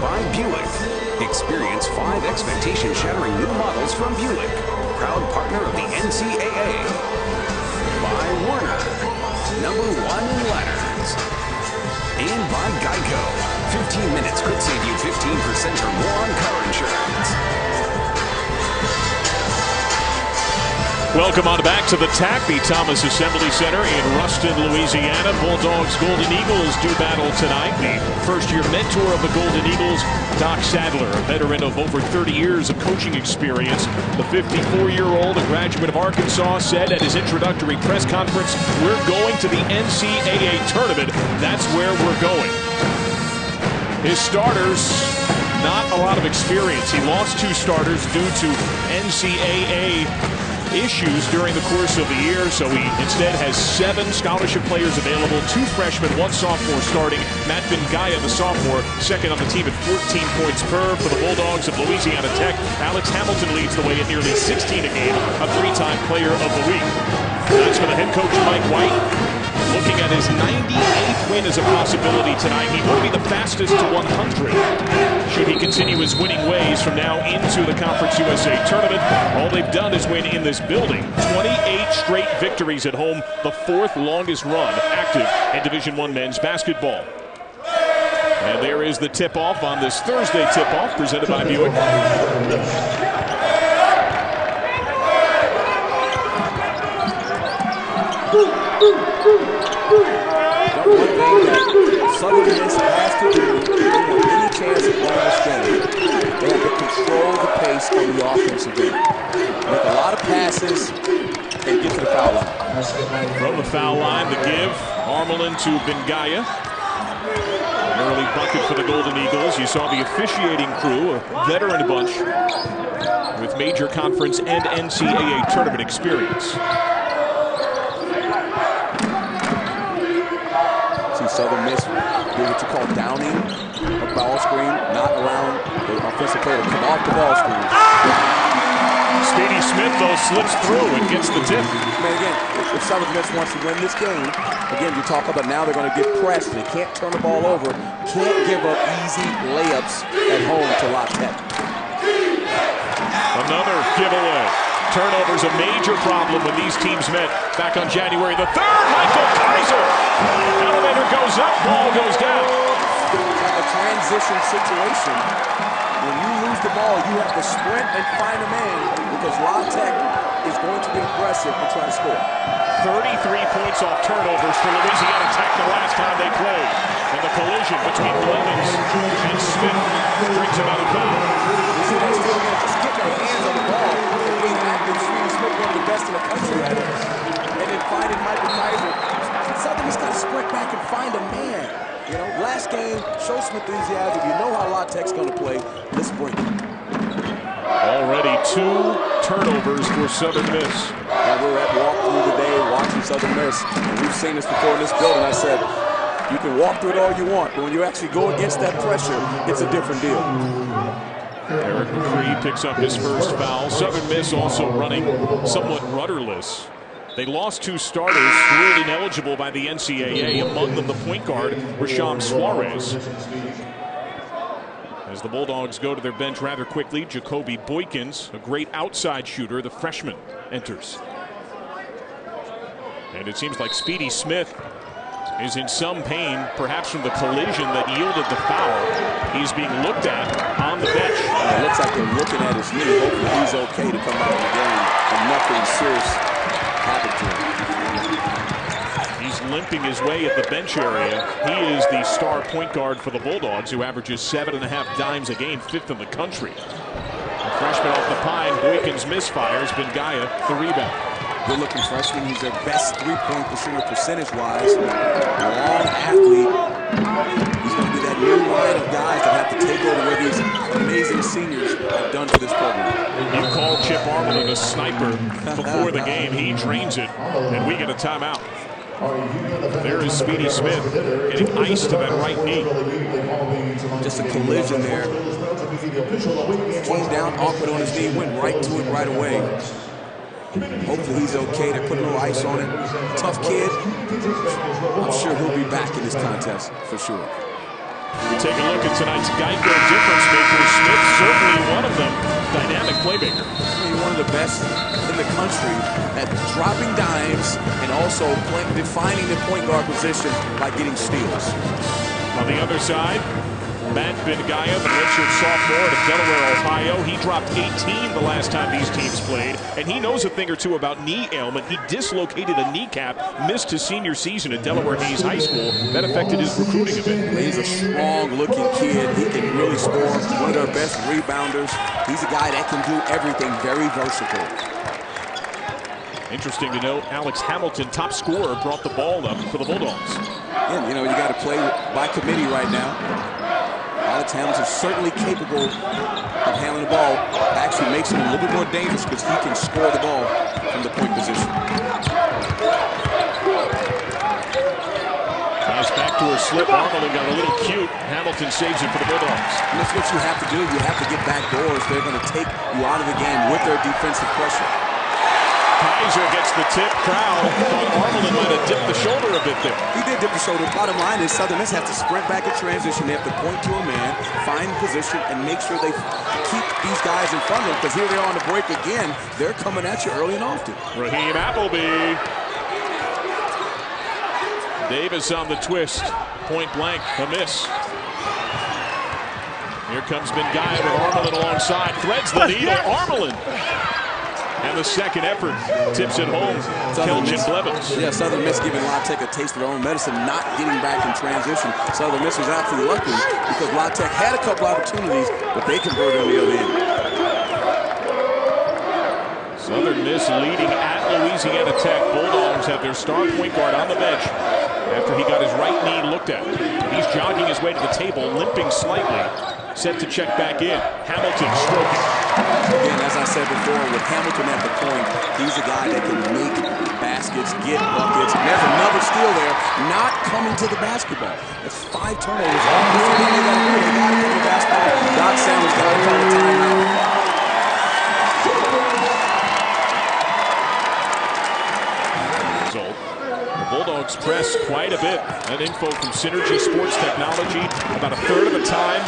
by Buick. Experience 5 expectation-shattering new models from Buick, proud partner of the NCAA. By Werner, #1 in ladders. And by Geico, 15 minutes could save you 15% or more on car insurance. Welcome on back to the Tackby Thomas Assembly Center in Ruston, Louisiana. Bulldogs Golden Eagles do battle tonight. The first-year mentor of the Golden Eagles, Doc Sadler, a veteran of over 30 years of coaching experience. The 54-year-old, a graduate of Arkansas, said at his introductory press conference, "We're going to the NCAA tournament. That's where we're going." His starters, not a lot of experience. He lost 2 starters due to NCAA issues during the course of the year, so he instead has 7 scholarship players available, 2 freshmen, 1 sophomore starting. Matt Bengaya, the sophomore, second on the team at 14 points per. For the Bulldogs of Louisiana Tech, Alex Hamilton leads the way at nearly 16 a game, a 3-time player of the week. That's for the head coach, Mike White. Looking at his 98th win as a possibility tonight. He will be the fastest to 100 should he continue his winning ways from now into the Conference USA tournament. All they've done is win in this building. 28 straight victories at home, the 4th longest run active in Division I men's basketball. And there is the tip-off on this Thursday tip-off presented by Buick. One thing that Southern Miss has to do if they want any chance of winning this game, they have to control the pace of the offensive game. Make a lot of passes and get to the foul line. From the foul line, the give. Armelin to Bengaya. An early bucket for the Golden Eagles. You saw the officiating crew, a veteran bunch with major conference and NCAA tournament experience. Southern Miss do what you call downing a ball screen, not allowing the offensive player to come off the ball screen. Speedy Smith, though, slips through and gets the tip. Man, again, if Southern Miss wants to win this game, again, you talk about now they're going to get pressed. They can't turn the ball over, can't give up easy layups at home to La Tech. Another giveaway. Turnovers a major problem when these teams met back on January the 3rd. Michale Kyser. Elevator goes up, ball goes down. A transition situation. When you lose the ball, you have to sprint and find a man because La Tech is going to be aggressive and try to score. 33 points off turnovers for Louisiana Tech the last time they played. And the collision between Clemens and Smith brings about a foul. Just get their hands on the ball and being active. Smith, one of the best in the country at it. And then finding Michael Kyser. Southern just got to sprint back and find a man. You know, last game, show some enthusiasm. You know how La Tech's going to play. Let's bring it. Already 2 turnovers for Southern Miss. And we're at walkthrough today watching Southern Miss. And we've seen this before in this building. I said, you can walk through it all you want, but when you actually go against that pressure, it's a different deal. Eric McCree picks up his first foul. Southern Miss also running somewhat rudderless. They lost 2 starters ruled ineligible by the NCAA, among them the point guard, Rasham Suarez. As the Bulldogs go to their bench rather quickly, Jacoby Boykins, a great outside shooter, the freshman, enters. And it seems like Speedy Smith is in some pain, perhaps from the collision that yielded the foul. He's being looked at on the bench. It looks like they're looking at his knee. Hopefully he's okay to come out of the game and nothing serious happened to him. He's limping his way at the bench area. He is the star point guard for the Bulldogs, who averages 7.5 dimes a game, 5th in the country. The freshman off the pine, Boykins misfires. Bengaya the rebound. Good-looking freshman. He's their best 3-point shooter percentage-wise. Long athlete. He's going to be that new line of guys that have to take over what these amazing seniors have done for this program. You called Chip Armelin a sniper before the game. He drains it, and we get a timeout. There is Speedy Smith getting ice to that right knee. Just a collision there. Came down awkward on his knee, went right to it right away. Hopefully he's okay. They're putting a little ice on it. Tough kid. I'm sure he'll be back in this contest for sure. We take a look at tonight's Geico difference makers. Smith certainly one of them. Dynamic playmaker. One of the best in the country at dropping dimes and also defining the point guard position by getting steals. On the other side, Matt Bengaya, the redshirt sophomore out of Delaware, Ohio. He dropped 18 the last time these teams played, and he knows a thing or two about knee ailment. He dislocated a kneecap, missed his senior season at Delaware Hayes High School. That affected his recruiting a bit. He's a strong-looking kid. He can really score. One of their best rebounders. He's a guy that can do everything, very versatile. Interesting to note, Alex Hamilton, top scorer, brought the ball up for the Bulldogs. And, you know, you got to play by committee right now. Alex Hamilton is certainly capable of handling the ball. Actually makes him a little bit more dangerous because he can score the ball from the point position. Pass back to a slip. Arnold got a little cute. Hamilton saves it for the Bulldogs. And that's what you have to do. You have to get back doors. They're going to take you out of the game with their defensive pressure. Kyser gets the tip. Crowd thought Arnold might have dipped the shoulder a bit there. He did dip the shoulder. Bottom line is Southern Miss has to sprint back in transition. They have to point to a man, find position, and make sure they keep these guys in front of them, because here they are on the break again. They're coming at you early and often. Raheem Appleby. Davis on the twist. Point blank, a miss. Here comes Bengaya with Armelin alongside. Threads the needle. Armelin. And the second effort tips it home. Kelvin Blevins. Yeah, Southern Miss giving La Tech a taste of their own medicine, not getting back in transition. Southern Miss was actually lucky because La Tech had a couple opportunities, but they converted on the other end. Southern Miss leading at Louisiana Tech. Bulldogs have their star point guard on the bench after he got his right knee looked at. He's jogging his way to the table, limping slightly, set to check back in. Hamilton stroking. Again, as I said before, with Hamilton at the point, he's a guy that can make baskets, get buckets. And there's another steal there, not coming to the basketball. That's 5 turnovers. This is what they got to do. They got to get the basketball. Doc Sanders got to call the timeout. Bulldogs press quite a bit. That info from Synergy Sports Technology. About a third of the time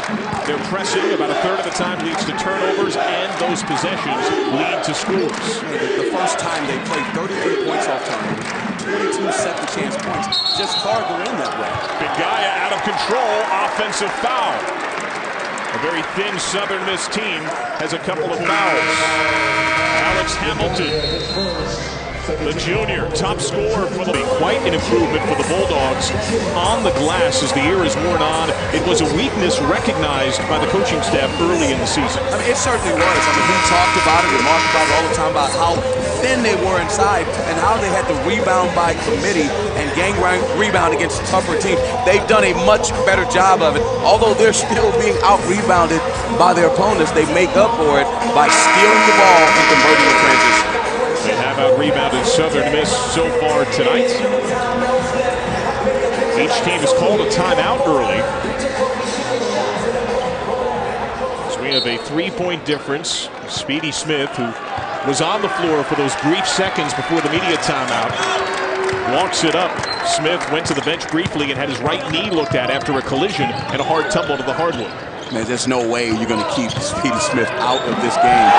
they're pressing, about a third of the time leads to turnovers, and those possessions lead to scores. The first time they played 33 points off turnover, 22 second chance points. Just hard to win that way. Bengaya out of control, offensive foul. A very thin Southern Miss team has a couple of fouls. Alex Hamilton, the junior, top scorer for the quite an improvement for the Bulldogs on the glass as the year is worn on. It was a weakness recognized by the coaching staff early in the season. I mean, it certainly was. I mean, we talked about it, remarked about it all the time about how thin they were inside and how they had to rebound by committee and gang rebound against tougher teams. They've done a much better job of it. Although they're still being out-rebounded by their opponents, they make up for it by stealing the ball and converting the transition. They have out-rebounded Southern Miss so far tonight. Each team has called a timeout early. So we have a 3-point difference. Speedy Smith, who was on the floor for those brief seconds before the media timeout, walks it up. Smith went to the bench briefly and had his right knee looked at after a collision and a hard tumble to the hardwood. Man, there's no way you're going to keep Speedy Smith out of this game.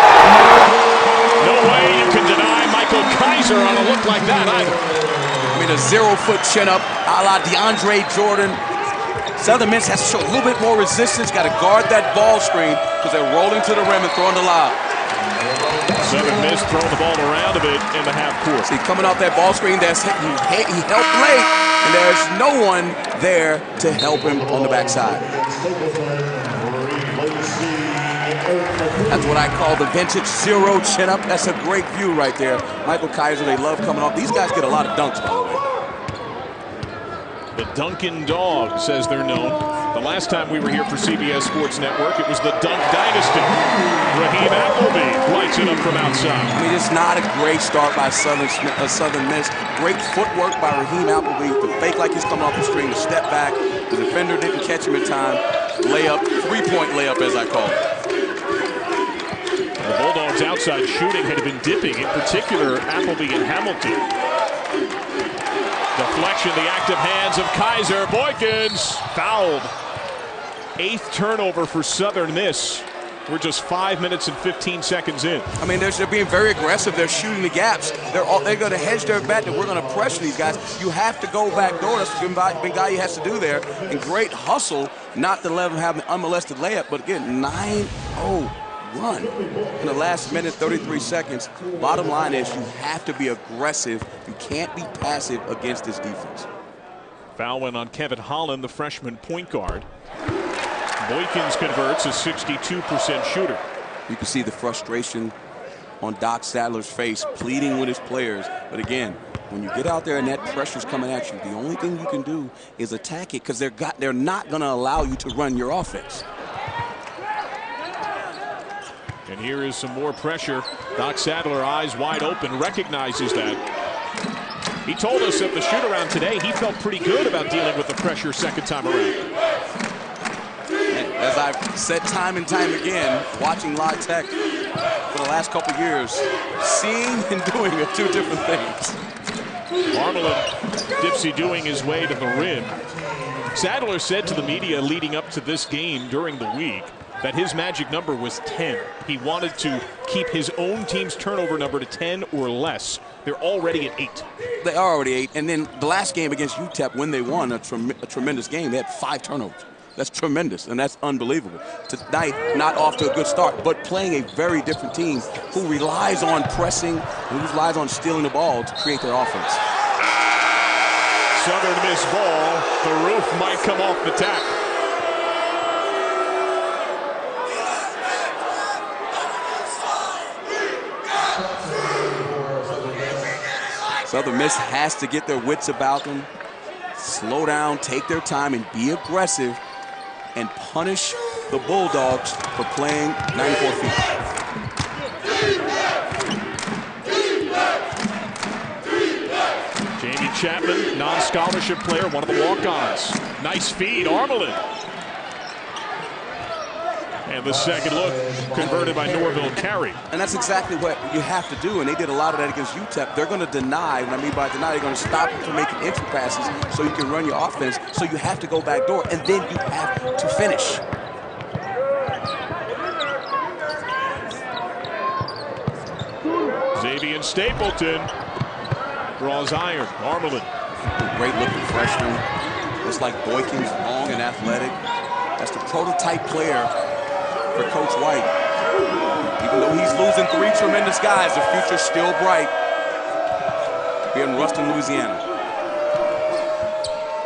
No way you can deny Michale Kyser on a look like that either. I mean, a 0-foot chin-up a la DeAndre Jordan. Southern Miss has to show a little bit more resistance. Got to guard that ball screen because they're rolling to the rim and throwing the lob. Southern Miss throwing the ball around a bit in the half court. See, coming off that ball screen, he helped late, and there's no one there to help him on the backside. That's what I call the vintage 0 chin-up. That's a great view right there. Michale Kyser, they love coming off. These guys get a lot of dunks, by the way. The Dunkin' Dogs, as they're known. The last time we were here for CBS Sports Network, it was the Dunk Dynasty. Raheem Appleby lights it up from outside. I mean, it's not a great start by Southern Miss. Great footwork by Raheem Appleby to fake like he's coming off the screen, to step back. The defender didn't catch him in time. Layup, 3-point layup, as I call it. The Bulldogs' outside shooting had been dipping, in particular Appleby and Hamilton. Deflection, the active hands of Kyser. Boykins fouled. 8th turnover for Southern Miss. We're just 5 minutes and 15 seconds in. I mean, they're being very aggressive. They're shooting the gaps. They're going to hedge their bet that we're going to pressure these guys. You have to go back door. That's what Bengali has to do there. And great hustle, not to let them have an unmolested layup. But again, 9-0 run in the last minute, 33 seconds. Bottom line is you have to be aggressive. You can't be passive against this defense. Foul went on Kevin Holland, the freshman point guard. Boykins converts, a 62% shooter. You can see the frustration on Doc Sadler's face, pleading with his players. But again, when you get out there and that pressure's coming at you, the only thing you can do is attack it, because they're not going to allow you to run your offense. And here is some more pressure. Doc Sadler, eyes wide open, recognizes that. He told us at the shoot-around today he felt pretty good about dealing with the pressure second time around. As I've said time and time again, watching La Tech for the last couple years, seeing and doing are two different things. Armelin, Dipsy doing his way to the rim. Sadler said to the media leading up to this game during the week that his magic number was 10. He wanted to keep his own team's turnover number to 10 or less. They're already at 8. They are already 8. And then the last game against UTEP, when they won a tremendous game, they had 5 turnovers. That's tremendous, and that's unbelievable. Tonight, not off to a good start, but playing a very different team who relies on pressing, who relies on stealing the ball to create their offense. Southern Miss ball. The roof might come off the tap. Southern Miss has to get their wits about them, slow down, take their time, and be aggressive, and punish the Bulldogs for playing 94 feet. Jamie Chapman, non-scholarship player, one of the walk-ons. Nice feed, Armelin. And the second look converted by Norville Carey. And that's exactly what you have to do, and they did a lot of that against UTEP. They're going to deny, what I mean by deny, they're going to stop you from making entry passes so you can run your offense, so you have to go back door, and then you have to finish. Xavier Stapleton draws iron. Armelin. Great looking freshman. Looks like Boykins, long and athletic. That's the prototype player for Coach White. Even though he's losing 3 tremendous guys, the future's still bright here in Ruston, Louisiana.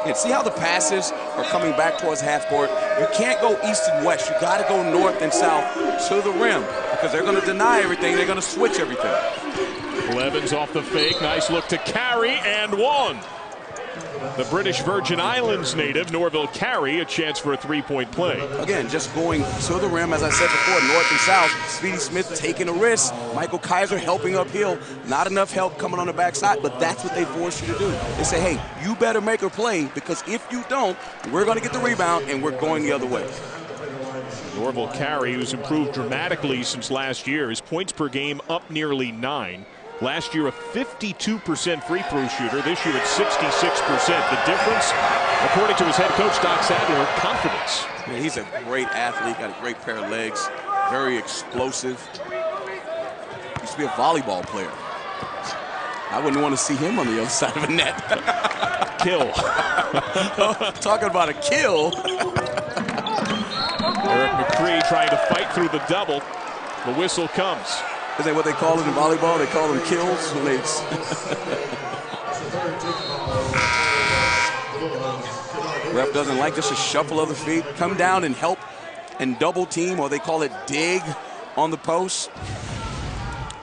And see how the passes are coming back towards half court. You can't go east and west. You got to go north and south to the rim, because they're going to deny everything. They're going to switch everything. Blevins off the fake. Nice look to Carey, and one. The British Virgin Islands native, Norville Carey, a chance for a 3-point play. Again, just going to the rim, as I said before, north and south. Speedy Smith taking a risk. Michale Kyser helping uphill. Not enough help coming on the backside, but that's what they force you to do. They say, hey, you better make her play, because if you don't, we're going to get the rebound, and we're going the other way. Norville Carey, who's improved dramatically since last year. His points per game up nearly 9. Last year, a 52% free throw shooter. This year, it's 66%. The difference, according to his head coach, Doc Sadler, confidence. Yeah, he's a great athlete, got a great pair of legs, very explosive. Used to be a volleyball player. I wouldn't want to see him on the other side of a net. Kill. Talking about a kill. Eric McCree trying to fight through the double. The whistle comes. Is that what they call it in volleyball? They call them kills when they... Ref doesn't like just a shuffle of the feet. Come down and help and double team, or they call it dig on the post.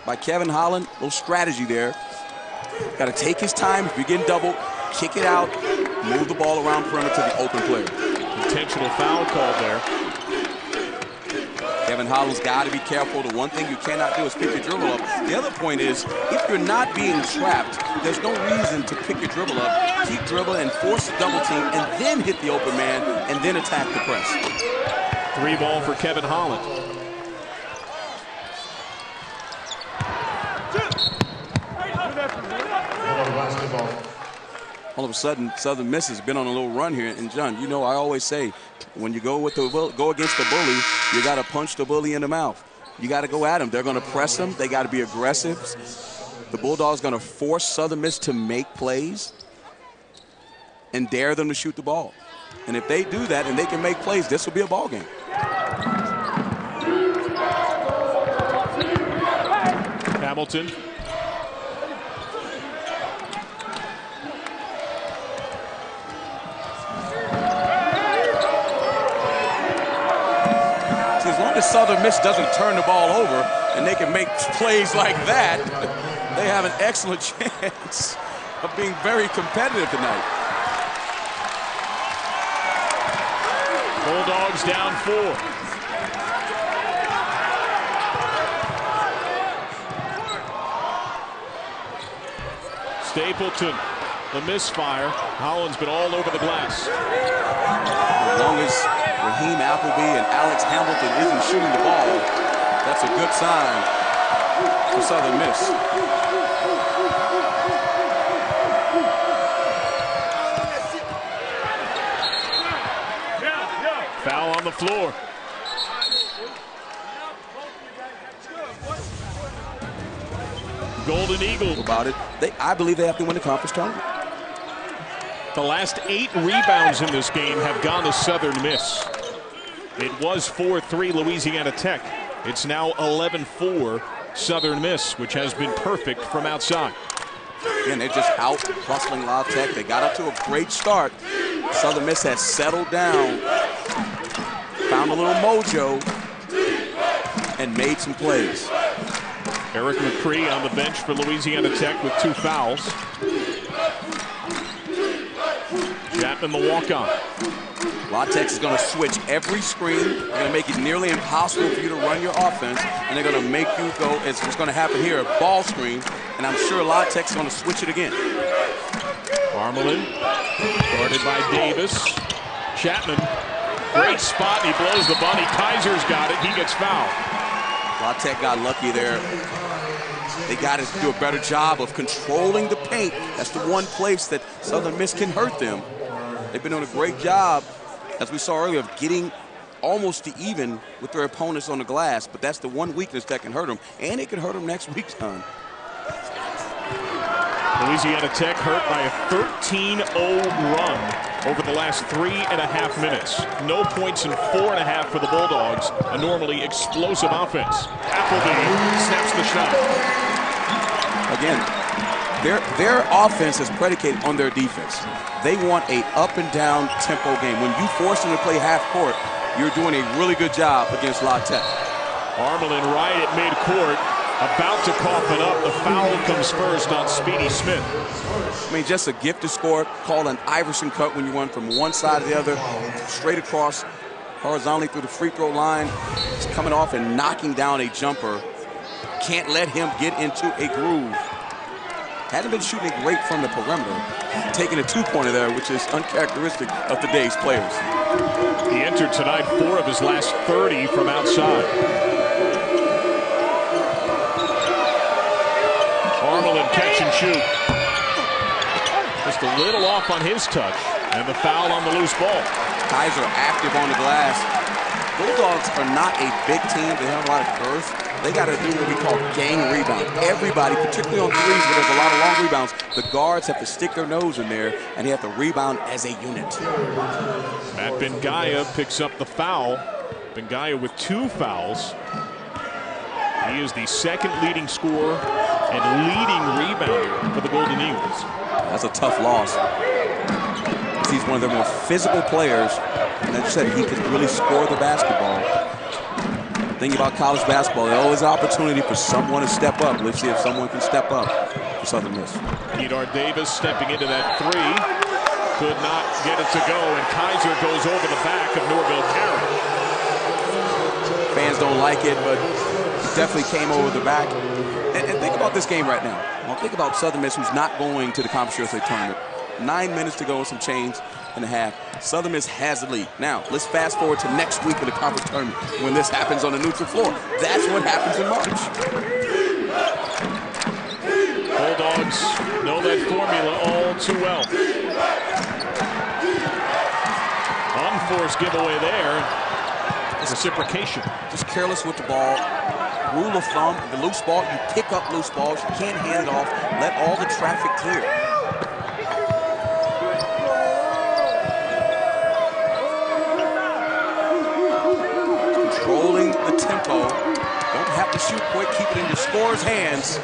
By Kevin Holland, little strategy there. Got to take his time. If you're getting double, kick it out, move the ball around perimeter to the open player. Intentional foul called there. Kevin Holland's got to be careful. The one thing you cannot do is pick your dribble up. The other point is, if you're not being trapped, there's no reason to pick your dribble up. Keep dribbling and force the double team, and then hit the open man, and then attack the press. 3 ball for Kevin Holland. all of a sudden, Southern Miss has been on a little run here. And, John, you know, I always say, when you go against the bully, you got to punch the bully in the mouth. You got to go at them. They're going to press them. They got to be aggressive. The Bulldogs going to force Southern Miss to make plays and dare them to shoot the ball. And if they do that and they can make plays, this will be a ball game. Hamilton. As long as Southern Miss doesn't turn the ball over and they can make plays like that, they have an excellent chance of being very competitive tonight. Bulldogs down 4. Stapleton, the misfire. Holland's been all over the glass. As long as Raheem Appleby and Alex Hamilton isn't shooting the ball, that's a good sign for Southern Miss. Foul on the floor. Golden Eagles. About it, I believe they have to win the conference tournament. The last 8 rebounds in this game have gone to Southern Miss. It was 4-3 Louisiana Tech. It's now 11-4 Southern Miss, which has been perfect from outside. Again, they're just out hustling La Tech. They got up to a great start. Southern Miss has settled down, found a little mojo, and made some plays. Eric McCree on the bench for Louisiana Tech with 2 fouls. Chapman the walk-on. La Tech is going to switch every screen. They're going to make it nearly impossible for you to run your offense, and they're going to make you go, as what's going to happen here, a ball screen, and I'm sure La Tech's going to switch it again. Armelin, guarded by Davis. Chapman, great spot, and he blows the bunny. Kyser's got it, he gets fouled. La Tech got lucky there. They got to do a better job of controlling the paint. That's the one place that Southern Miss can hurt them. They've been doing a great job, as we saw earlier, of getting almost to even with their opponents on the glass, but that's the one weakness that can hurt them, and it can hurt them next week's time. Louisiana Tech hurt by a 13-0 run over the last 3.5 minutes. No points in 4.5 for the Bulldogs, a normally explosive offense. Appleby snaps the shot. Again, their offense is predicated on their defense. They want a up and down tempo game. When you force them to play half court, you're doing a really good job against La Tech. Armelin right at midcourt, about to cough it up. The foul comes first on Speedy Smith. I mean, just a gifted score, called an Iverson cut when you run from one side to the other, straight across, horizontally through the free throw line. He's coming off and knocking down a jumper. Can't let him get into a groove. Hadn't been shooting great from the perimeter. Taking a 2-pointer there, which is uncharacteristic of today's players. He entered tonight 4 of his last 30 from outside. Armelin catch and shoot. Just a little off on his touch, and the foul on the loose ball. Kyser active on the glass. Bulldogs are not a big team. They have a lot of girth. They got to do what we call gang rebound. Everybody, particularly on threes where there's a lot of long rebounds, the guards have to stick their nose in there, and they have to rebound as a unit. Matt Bengaya picks up the foul. Bengaya with 2 fouls. He is the second leading scorer and leading rebounder for the Golden Eagles. That's a tough loss. He's one of their more physical players, and as you said, he can really score the basketball. The thing about college basketball, there's always an opportunity for someone to step up. Let's see if someone can step up for Southern Miss. Kedar Davis stepping into that 3. Could not get it to go, and Kyser goes over the back of Norville Carey. Fans don't like it, but he definitely came over the back. And think about this game right now. Well, think about Southern Miss, who's not going to the Conference USA tournament. 9 minutes to go and some change and a half. Southern Miss has the lead. Now, let's fast forward to next week in the conference tournament when this happens on a neutral floor. That's what happens in March. Bulldogs know that formula all too well. unforced giveaway there. Reciprocation. Just careless with the ball. Rule of thumb, the loose ball, you pick up loose balls. You can't hand it off. Let all the traffic clear. Controlling the tempo. Don't have to shoot quick. Keep it in your scorer's hands.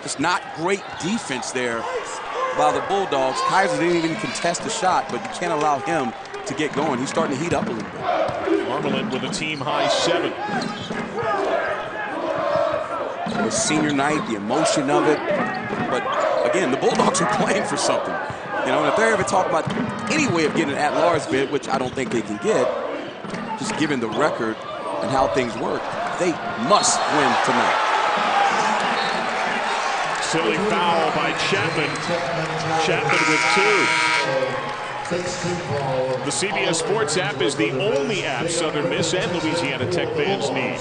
Just not great defense there by the Bulldogs. Kyser didn't even contest the shot, but you can't allow him to get going. He's starting to heat up a little bit. Marmalin with a team-high 7. The senior night, the emotion of it. But, again, the Bulldogs are playing for something. You know, and if they're ever talking about any way of getting an at-large bid, which I don't think they can get, just given the record and how things work, they must win tonight. Silly foul by Chapman. Chapman with 2. The CBS Sports app is the only app Southern Miss and Louisiana Tech fans need.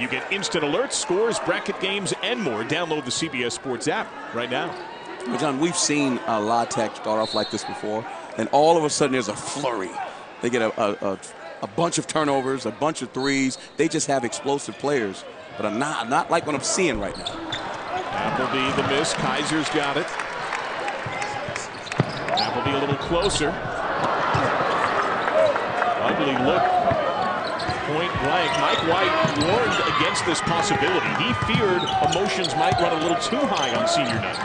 You get instant alerts, scores, bracket games, and more. Download the CBS Sports app right now. Well, John, we've seen La Tech start off like this before, and all of a sudden there's a flurry. They get a bunch of turnovers, a bunch of threes. They just have explosive players, but I'm not like what I'm seeing right now. Appleby the miss. Kyser's got it. Appleby a little closer. Ugly look. Point blank. Mike White warned against this possibility. He feared emotions might run a little too high on senior night.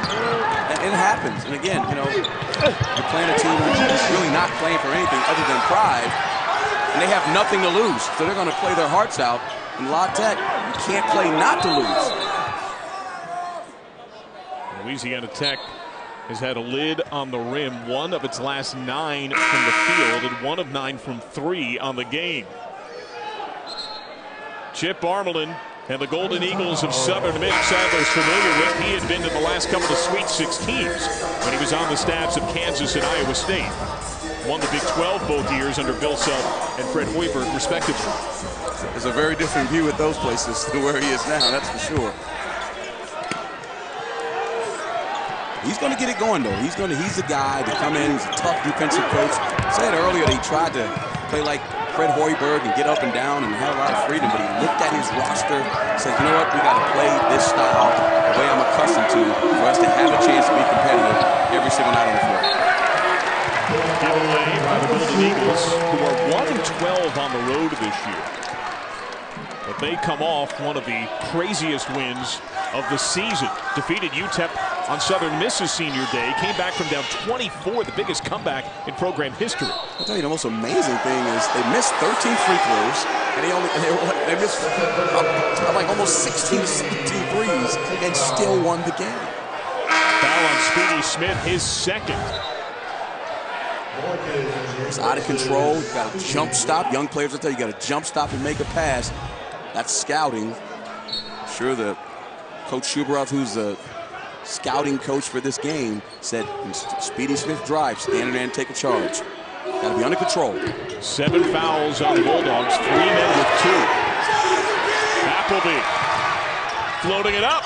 And it happens. And again, you know, you're playing a team that's really not playing for anything other than pride, and they have nothing to lose. So they're going to play their hearts out. And La Tech, you can't play not to lose. Louisiana Tech has had a lid on the rim, 1 of its last 9 from the field and 1 of 9 from 3 on the game. Chip Armelin and the Golden Eagles of Southern Miss, Sadler's familiar with. He had been to the last couple of Sweet 16s when he was on the staffs of Kansas and Iowa State. Won the Big 12 both years under Bill Self and Fred Hoiberg, respectively. There's a very different view at those places to where he is now, that's for sure. He's going to get it going, though. He's the guy to come in. He's a tough defensive coach. I said earlier that he tried to play like Fred Hoiberg and get up and down and have a lot of freedom, but he looked at his roster and said, you know what, we got to play this style the way I'm accustomed to for us to have a chance to be competitive every single night on the floor. Giveaway by the Golden Eagles, who are 1-12 on the road this year. But they come off one of the craziest wins of the season. Defeated UTEP on Southern Miss's senior day. Came back from down 24, the biggest comeback in program history. I'll tell you, the most amazing thing is they missed 13 free throws, and they missed like almost 16 to 17 threes and still won the game. Foul on Speedy Smith, his 2nd. It's out of control. You got to jump stop. Young players will tell you, you got to jump stop and make a pass. That's scouting. I'm sure that Coach Schuberoth, who's the scouting coach for this game, said Speedy Smith drive, stand there and take a charge. Got to be under control. 7 fouls on the Bulldogs, 3 men with 2. Appleby floating it up.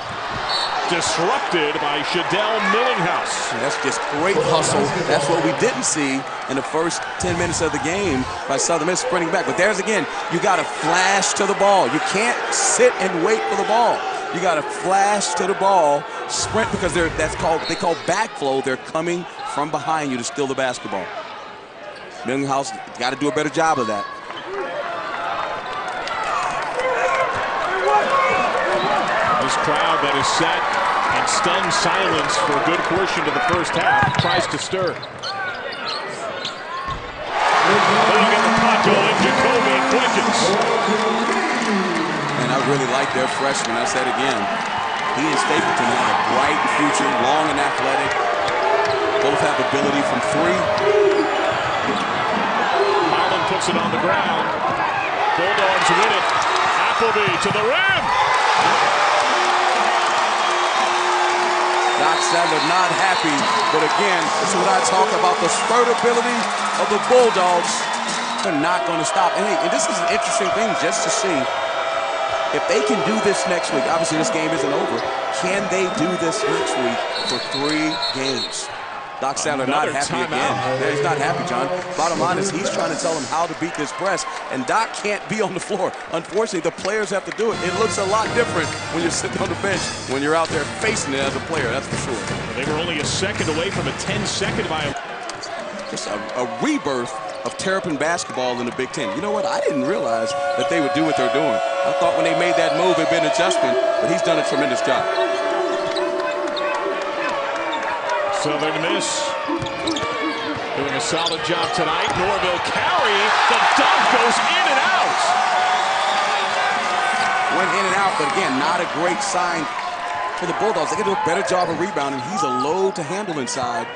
Disrupted by Shadell Millinghouse. That's just great hustle. That's what we didn't see in the first 10 minutes of the game by Southern Miss sprinting back. But there's again, you got to flash to the ball. You can't sit and wait for the ball. You got to flash to the ball, sprint, because they call backflow. They're coming from behind you to steal the basketball. Millinghouse got to do a better job of that. This crowd that is sat in stunned silence for a good portion of the first half tries to stir. Putting in the pot going, Jacoby Quickens. And I really like their freshman. I said again, he and Stapleton have a bright future, long and athletic. Both have ability from 3. Harlan puts it on the ground. Bulldogs win it. Appleby to the rim. Doc Sadler not happy, but again, this is what I talk about, the spurt ability of the Bulldogs. They're not going to stop. And this is an interesting thing just to see if they can do this next week. Obviously, this game isn't over. Can they do this next week for 3 games? Doc Sadler not happy again. Yeah, he's not happy, John. Bottom line is he's trying to tell him how to beat this press, and Doc can't be on the floor. Unfortunately, the players have to do it. It looks a lot different when you're sitting on the bench when you're out there facing it as a player, that's for sure. They were only a second away from a 10-second violation. Just a rebirth of Terrapin basketball in the Big Ten. You know what? I didn't realize that they would do what they're doing. I thought when they made that move, it'd been an adjustment, but he's done a tremendous job. Southern Miss doing a solid job tonight. Norville carry. The dunk goes in and out. Went in and out, but again, not a great sign for the Bulldogs. They can do a better job of rebounding. He's a load to handle inside.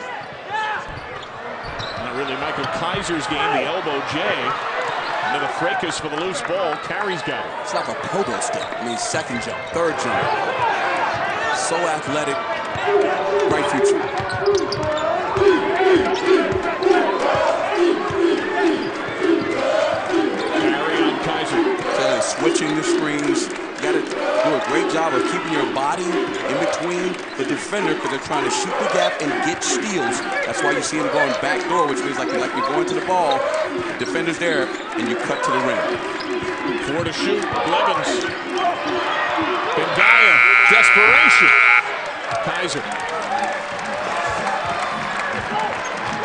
Not really Michale Kyser's game, the elbow J. And then the fracas for the loose ball. Carey's got it. It's like a pogo stick. I mean, second jump, third jump. So athletic. Bright future. Carey on Kyser. Switching the screens. You got to do a great job of keeping your body in between the defender because they're trying to shoot the gap and get steals. That's why you see him going back door, which means like you're going to the ball. The defender's there, and you cut to the rim. 4 to shoot. Blevins. Bengaya. Desperation. Kyser.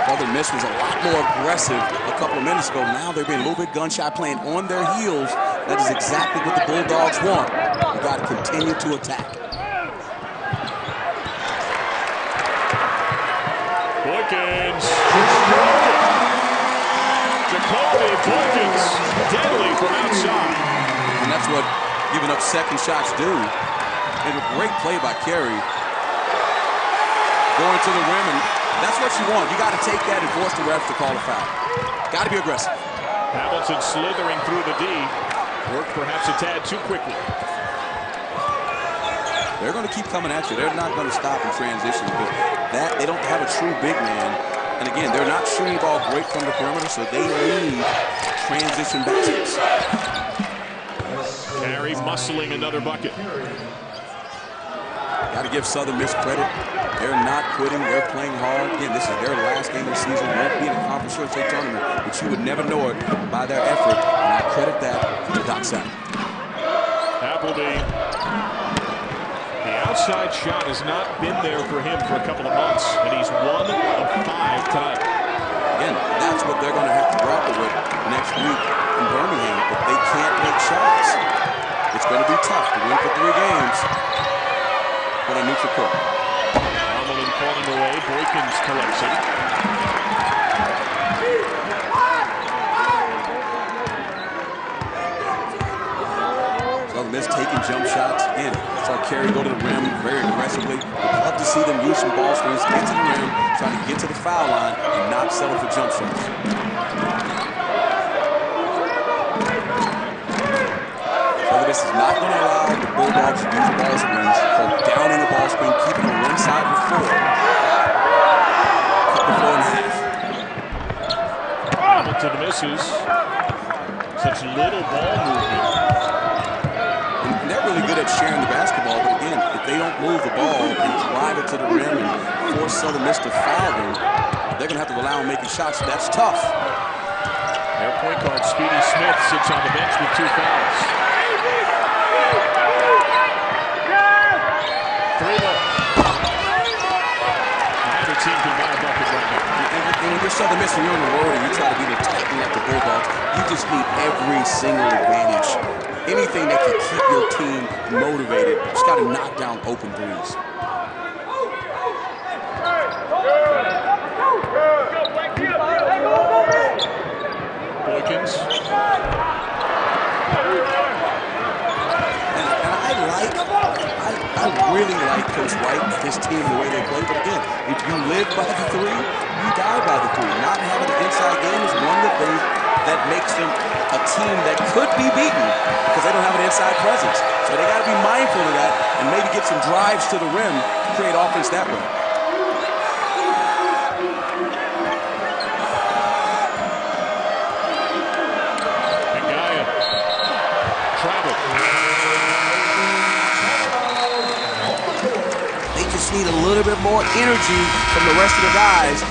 Southern Miss was a lot more aggressive a couple of minutes ago. Now they're being a little bit gunshot playing on their heels. That is exactly what the Bulldogs want. You got to continue to attack. Boykins. Jacoby Boykins. Deadly from outside. And that's what giving up second shots do. And a great play by Carey. Going to the rim, and that's what you want. You got to take that and force the ref to call a foul. Got to be aggressive. Hamilton slithering through the D. Worked perhaps a tad too quickly. They're going to keep coming at you. They're not going to stop in transition because they don't have a true big man. And again, they're not shooting the ball great from the perimeter, so they need transition baskets. Carey muscling another bucket. Got to give Southern Miss credit. They're not quitting. They're playing hard. Again, this is their last game of the season. Won't be in a conference USA tournament, but you would never know it by their effort. And I credit that to Doc Sadler. Appleby. The outside shot has not been there for him for a couple of months, and he's 1 of 5 tonight. Again, that's what they're going to have to grapple with next week in Birmingham. If they can't make shots, it's going to be tough to win for 3 games on a neutral court. Armelin falling away. Boykins collects it. Southern Miss taking jump shots in. Saw Carey go to the rim very aggressively. We'd love to see them use some ball screens, get to the rim, try to get to the foul line, and not settle for jump shots. Southern Miss is not going to allow the Bulldogs to use ball screens. So downing the ball screen, keeping them one side of the floor. Cut the 4.5. Hamilton misses. Such little ball movement. And they're really good at sharing the basketball, but again, if they don't move the ball and drive it to the rim and force Southern Miss to foul them, they're going to have to rely on making shots. That's tough. Their point guard, Speedy Smith, sits on the bench with 2 fouls. 3 more. Neither team can buy a bucket right now. And when you're Southern Miss and you're on the road and you try to be the Titan like the Bulldogs, you just need every single advantage. Anything that can keep your team motivated, you just got to knock down open threes. Boykins. I really like Coach White and his team the way they play. But again, if you live by the 3, you die by the 3. Not having an inside game is one of the things that makes them a team that could be beaten because they don't have an inside presence. So they got to be mindful of that and maybe get some drives to the rim to create offense that way. Bengaya. Travel. just need a little bit more energy from the rest of the guys.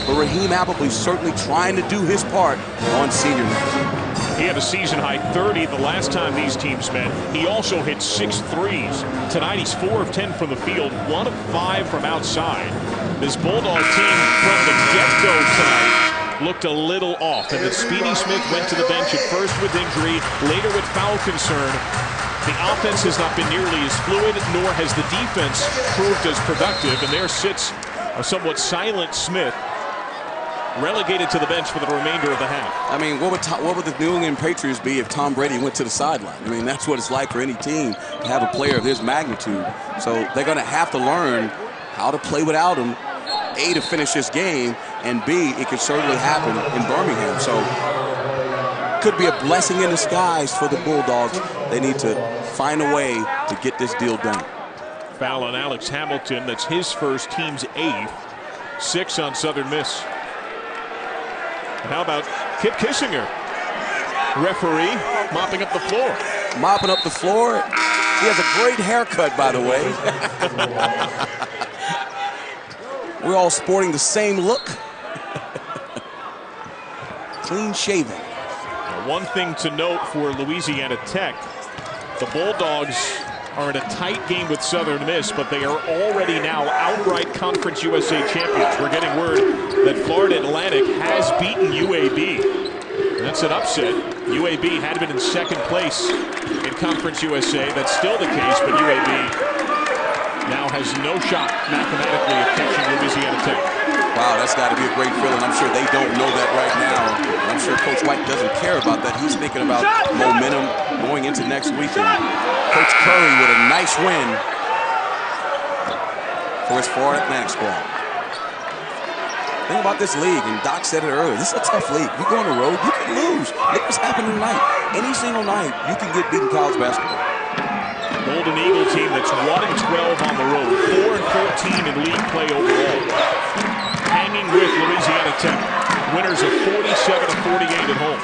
But Raheem Appleby certainly trying to do his part on senior night. He had a season-high 30 the last time these teams met. He also hit 6 threes. Tonight, he's 4 of 10 from the field, 1 of 5 from outside. This Bulldog team from the get-go tonight looked a little off, and then Speedy Smith went to the bench at first with injury, later with foul concern. The offense has not been nearly as fluid, nor has the defense proved as productive, and there sits a somewhat silent Smith, relegated to the bench for the remainder of the half. I mean, what would the New England Patriots be if Tom Brady went to the sideline? I mean, that's what it's like for any team to have a player of his magnitude. So they're going to have to learn how to play without him, A, to finish this game, and B, it could certainly happen in Birmingham. So could be a blessing in disguise for the Bulldogs. They need to find a way to get this deal done. Foul on Alex Hamilton. That's his first, team's 8th. 6 on Southern Miss. And how about Kip Kissinger? Referee mopping up the floor. Mopping up the floor. He has a great haircut, by the way. We're all sporting the same look. Clean shaven. Now, one thing to note for Louisiana Tech, the Bulldogs are in a tight game with Southern Miss, but they are already now outright Conference USA champions. We're getting word that Florida Atlantic has beaten UAB. That's an upset. UAB had been in second place in Conference USA. That's still the case, but UAB now has no shot mathematically of catching Louisiana Tech. Wow, that's got to be a great feeling. I'm sure they don't know that right now. I'm sure Coach White doesn't care about that. He's thinking about momentum going into next weekend. Coach Curry with a nice win for his Florida Atlantic squad. Think about this league, and Doc said it earlier. This is a tough league. You go on the road, you can lose. Look what's happening tonight. Any single night, you can get beaten college basketball. Golden Eagle team that's 1-12 on the road, 4-14 in league play overall. Hanging with Louisiana Tech. Winners of 47-48 at home.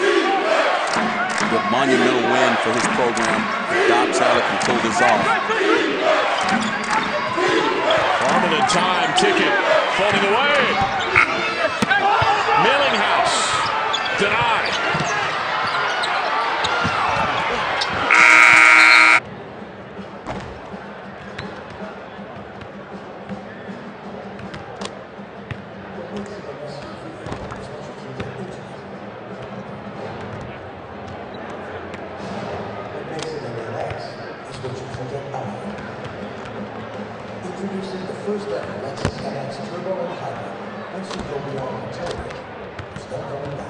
The monumental win for his program. Doc Sadler can pull this off. Harmon in time, ticket, falling away. Millinghouse, denied. Introducing the first ever Lexus NX Turbo and Hybrid. Once you go beyond utility, there's no going back.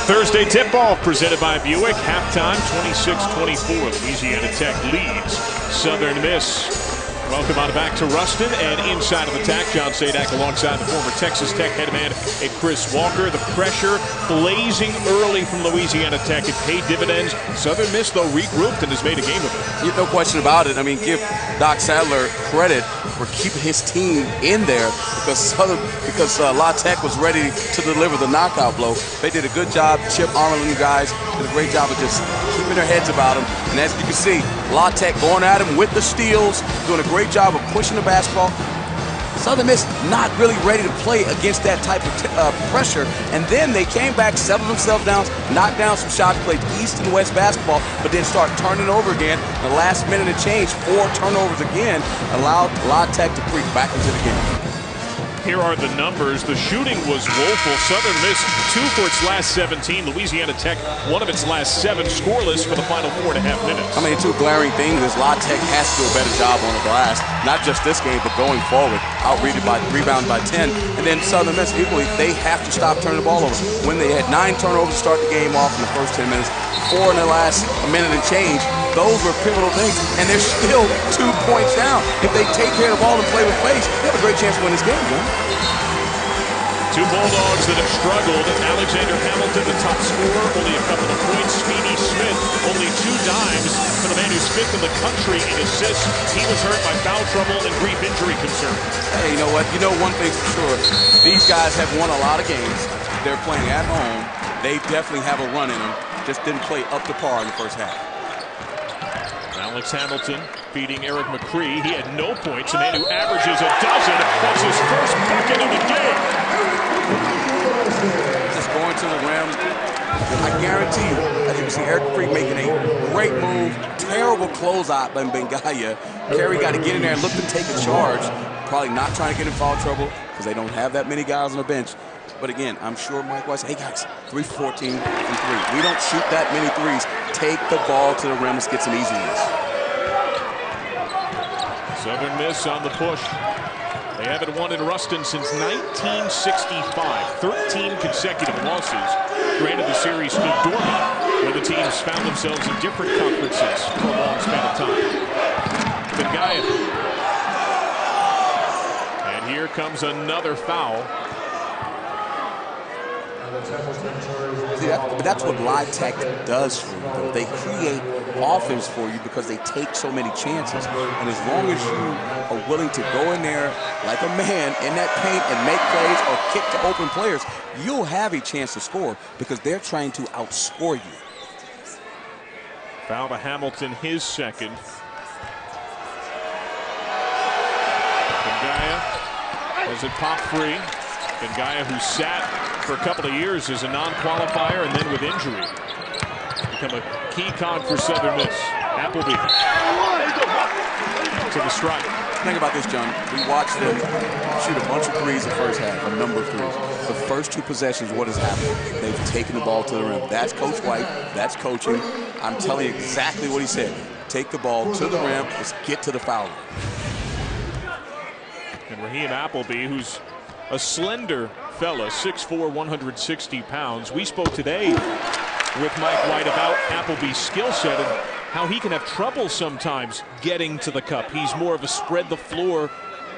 Thursday tip-off presented by Buick. Halftime, 26-24. Louisiana Tech leads Southern Miss. Welcome on back to Ruston and inside of attack. John Sadak alongside the former Texas Tech head man and Chris Walker. The pressure blazing early from Louisiana Tech. It paid dividends. Southern Miss, though, regrouped and has made a game of it. No question about it. I mean, give Doc Sadler credit for keeping his team in there because La Tech was ready to deliver the knockout blow. They did a good job. Chip Arnold and you guys did a great job of just keeping their heads about them. And as you can see, La Tech going at him with the steals, doing a great job of pushing the basketball. Southern Miss not really ready to play against that type of pressure. And then they came back, settled themselves down, knocked down some shots, played East and West basketball, but then start turning over again. The last minute of change, 4 turnovers again, allowed La Tech to creep back into the game. Here are the numbers. The shooting was woeful. Southern Miss 2 for its last 17. Louisiana Tech 1 of its last 7, scoreless for the final 4.5 minutes. I mean, 2 glaring things is La Tech has to do a better job on the glass, not just this game, but going forward. Rebound by 10. And then Southern Miss, equally, they have to stop turning the ball over. When they had 9 turnovers to start the game off in the first 10 minutes, 4 in the last minute and change, those were pivotal things, and they're still 2 points down. If they take care of the ball and play with pace, they have a great chance to win this game, man. 2 Bulldogs that have struggled. Alexander Hamilton, the top scorer, only a couple of points. Speedy Smith, only 2 dimes for the man who's 5th in the country in assists. He was hurt by foul trouble and brief injury concerns. Hey, you know what? You know one thing's for sure. These guys have won a lot of games. They're playing at home. They definitely have a run in them. Just didn't play up to par in the first half. Alex Hamilton feeding Eric McCree. He had no points. A man who averages a dozen. That's his first bucket of the game. Just going to the rim. I guarantee you, as you can see, Eric McCree making a great move. Terrible closeout by Bengaya. Kerry got to get in there and look to take a charge. Probably not trying to get in foul trouble because they don't have that many guys on the bench. But again, I'm sure Mike White said, hey guys, 3 for 14 from 3. We don't shoot that many threes. Take the ball to the rim. Let's get some easy ones. Southern Miss on the push. They haven't won in Ruston since 1965. 13 consecutive losses. Granted, the series stood dormant when the teams found themselves in different conferences for a long span of time. Bengaya. And here comes another foul. But that's what La Tech does for you, though. They create offense for you because they take so many chances. And as long as you are willing to go in there like a man in that paint and make plays or kick to open players, you'll have a chance to score because they're trying to outscore you. Foul to Hamilton, his second. Bengaya has it pop free. Bengaya, who sat for a couple of years as a non-qualifier and then with injury, become a key cog for Southern Miss. Appleby to the strike. Think about this, John. We watched them shoot a bunch of threes the first half, a number of threes. The first 2 possessions, what has happened? They've taken the ball to the rim. That's Coach White. That's coaching. I'm telling you exactly what he said. Take the ball to the rim. Let's get to the foul line. And Raheem Appleby, who's a slender fella, 6'4", 160 pounds. We spoke today with Mike White about Appleby's skill set and how he can have trouble sometimes getting to the cup. He's more of a spread the floor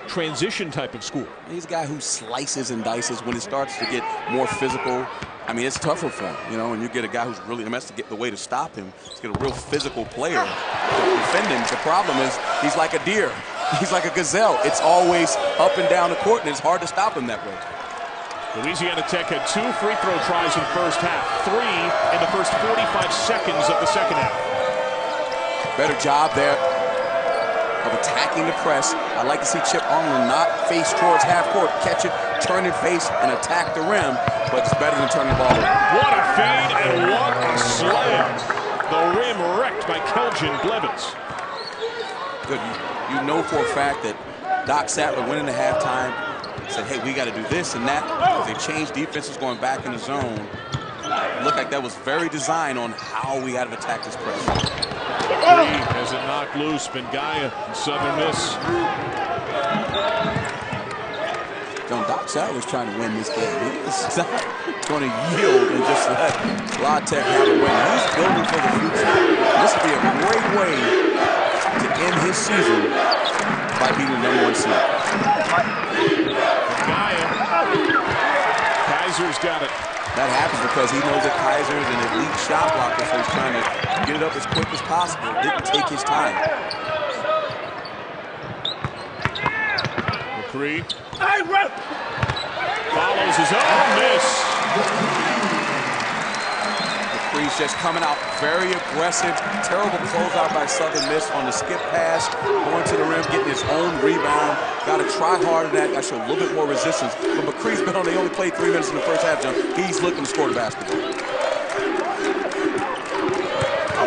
transition type of scorer. He's a guy who slices and dices when it starts to get more physical. I mean, it's tougher for him, you know, and you get a guy who's really, that's to get the way to stop him. To get a real physical player to defend him. The problem is he's like a deer. He's like a gazelle. It's always up and down the court, and it's hard to stop him that way. Louisiana Tech had 2 free throw tries in first half, 3 in the first 45 seconds of the second half. Better job there of attacking the press. I like to see Chip Arnold not face towards half court, catch it, turn and face, and attack the rim, but it's better than turning the ball over. What a fade and what a slam. The rim wrecked by Kelvin Blevins. Good. You know for a fact that Doc Sadler went into halftime, said, hey, we got to do this and that. Because they changed defenses going back in the zone. It looked like that was very designed on how we had to attack this press. Has it knocked loose. Bengaya, Southern Miss. John, Doc Sadler's trying to win this game. He's not going to yield and just let La Tech have a win. He's building for the future. This would be a great way to end his season by being the #1 seed. Kyser's got it. That happens because he knows that Kyser is an elite shot blocker, so he's trying to get it up as quick as possible. Didn't take his time. McCree follows his own miss. McCree's just coming out very aggressive. Terrible closeout by Southern Miss on the skip pass, going to the rim, getting his own rebound. Got to try harder than that. Got to show a little bit more resistance. But McCree's been on. They only played 3 minutes in the first half, John. He's looking to score the basketball.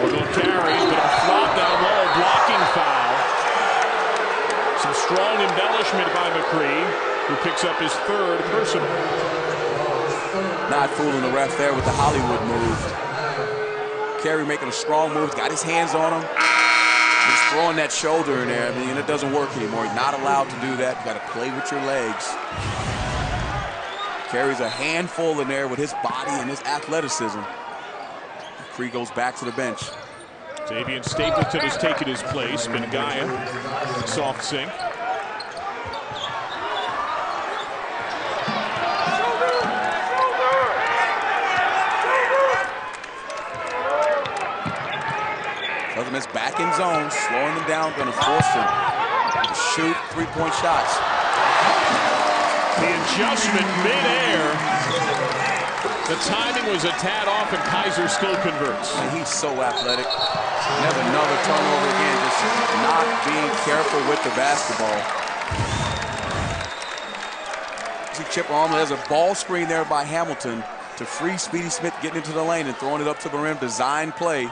Little carry, but a flop down low, blocking foul. Some strong embellishment by McCree, who picks up his 3rd personal. Not fooling the ref there with the Hollywood move. Carey making a strong move, got his hands on him. He's throwing that shoulder in there. I mean, it doesn't work anymore. You're not allowed to do that. You got to play with your legs. Carey's a handful in there with his body and his athleticism. McCree goes back to the bench. Xavier Stapleton has taken his place. Bengaya, soft sink. Southern Miss back in zone, slowing them down, going to force them to shoot 3-point shots. The adjustment mid-air. The timing was a tad off, and Kyser still converts. And he's so athletic. Never another turnover again, just not being careful with the basketball. See Chip Armley, there's a ball screen there by Hamilton to free Speedy Smith getting into the lane and throwing it up to the rim. Design play.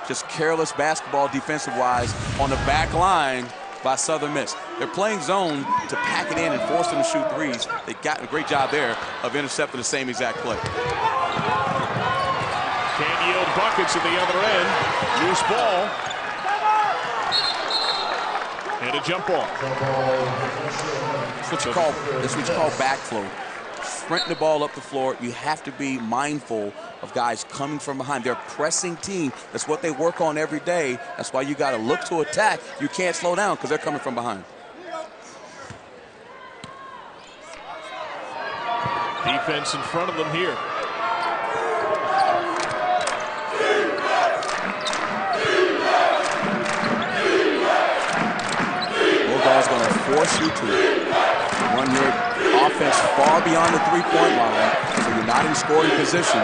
Just careless basketball defensive-wise on the back line by Southern Miss. They're playing zone to pack it in and force them to shoot threes. They got a great job there of intercepting the same exact play. Can't yield buckets at the other end. Loose ball. And a jump ball. That's what you call backflow. Sprinting the ball up the floor, you have to be mindful of guys coming from behind. They're a pressing team. That's what they work on every day. That's why you got to look to attack. You can't slow down because they're coming from behind. Defense in front of them here. Bulldogs going to force you to run your offense far beyond the 3-point line, so you're not in scoring position.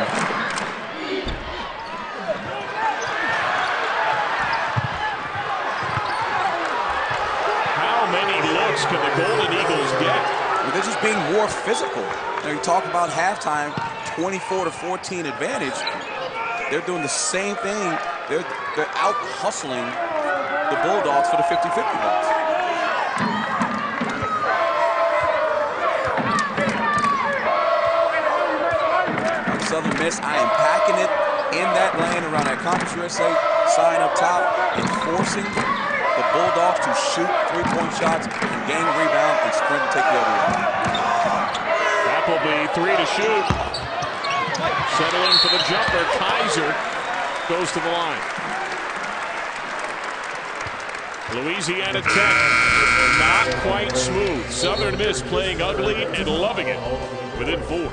How many looks can the Golden Eagles get? Well, they're just being more physical. Now, you talk about halftime, 24-14 advantage. They're doing the same thing. They're out hustling the Bulldogs for the 50-50 balls. Southern Miss, I am packing it in that lane around that Conference USA sign up top and forcing the Bulldogs to shoot 3-point shots and gain a rebound and sprint to take the other one. Appleby, 3 to shoot. Settling for the jumper. Kyser goes to the line. Louisiana Tech, not quite smooth. Southern Miss playing ugly and loving it within 4.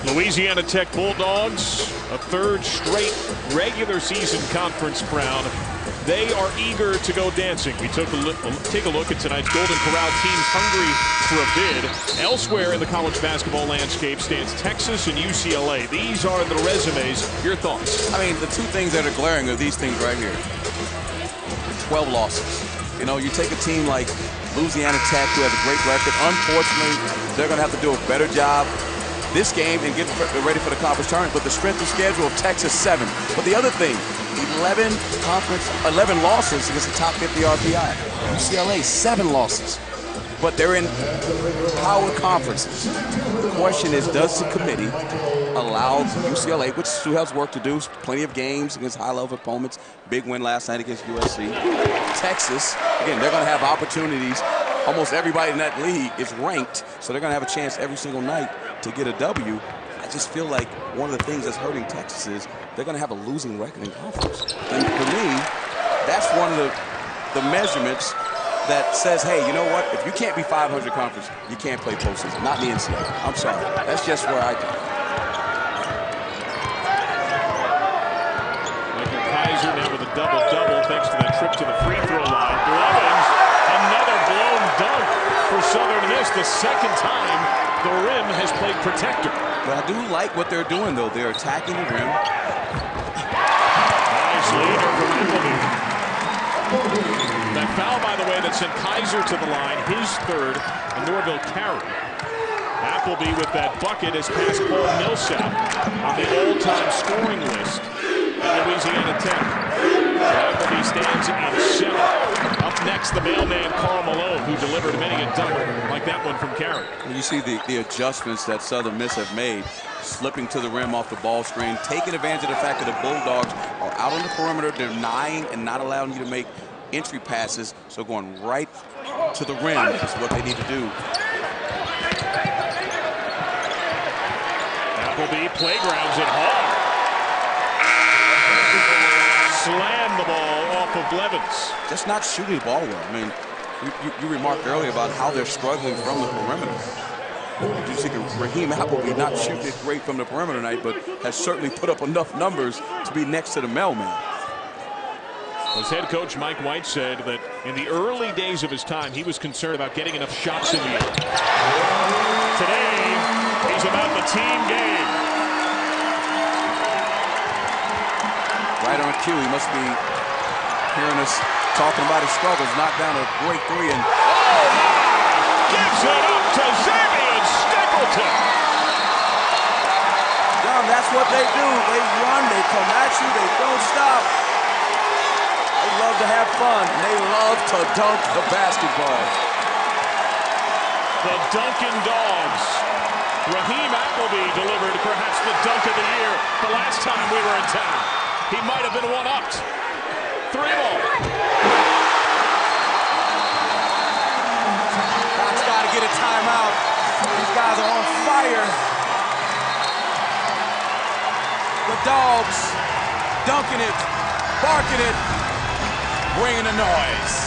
Louisiana Tech Bulldogs, a third straight regular season conference crown. They are eager to go dancing. We take a look at tonight's Golden Corral teams hungry for a bid. Elsewhere in the college basketball landscape stands Texas and UCLA. These are the resumes. Your thoughts? I mean, the two things that are glaring are these things right here. 12 losses. You know, you take a team like Louisiana Tech, who has a great record. Unfortunately, they're going to have to do a better job this game and get ready for the conference tournament. But the strength of schedule of Texas, 7. But the other thing, 11 losses against the top 50 RPI. UCLA, 7 losses. But they're in power conferences. The question is, does the committee allow UCLA, which still has work to do, plenty of games against high-level opponents, big win last night against USC. Texas, again, they're going to have opportunities. Almost everybody in that league is ranked, so they're going to have a chance every single night to get a W. I just feel like one of the things that's hurting Texas is they're going to have a losing record in conference. And for me, that's one of the measurements that says, hey, you know what? If you can't be 500 conference, you can't play postseason. Not in the NCAA. I'm sorry. That's just where I go. Michale Kyser now with a double-double thanks to that trip to the free throw line. Blevins, another blown dunk for Southern Miss. The second time the rim has played protector. But I do like what they're doing, though. They're attacking the rim. Nice leader from Appleby. That foul, by the way, that sent Kyser to the line, his third, and Norville carried. Appleby with that bucket has passed Paul Millsap on the all-time scoring list at Louisiana Tech. So Appleby stands in 7th. Up next, the mailman Carl Malone, who delivered many a dunk like that one from Carey. You see the adjustments that Southern Miss have made, slipping to the rim off the ball screen, taking advantage of the fact that the Bulldogs are out on the perimeter, denying and not allowing you to make entry passes, so going right to the rim is what they need to do. Appleby playgrounds it hard. Slam the ball off of Blevins. Just not shooting the ball well. I mean, you remarked earlier about how they're struggling from the perimeter. You see Raheem Appleby not shooting it great from the perimeter tonight, but has certainly put up enough numbers to be next to the mailman. As head coach Mike White said that in the early days of his time, he was concerned about getting enough shots in the air. Today, he's about the team game. Right on cue, he must be hearing us talking about his struggles. Knocked down a great 3 and gives it up to Xavier Stapleton. John, that's what they do. They run, they come at you, they don't stop. They love to have fun, and they love to dunk the basketball. The Dunkin' Dogs. Raheem Appleby delivered perhaps the dunk of the year the last time we were in town. He might have been one-upped. 3 ball. Doc's got to get a timeout. These guys are on fire. The Dogs dunking it, barking it, bringing the noise.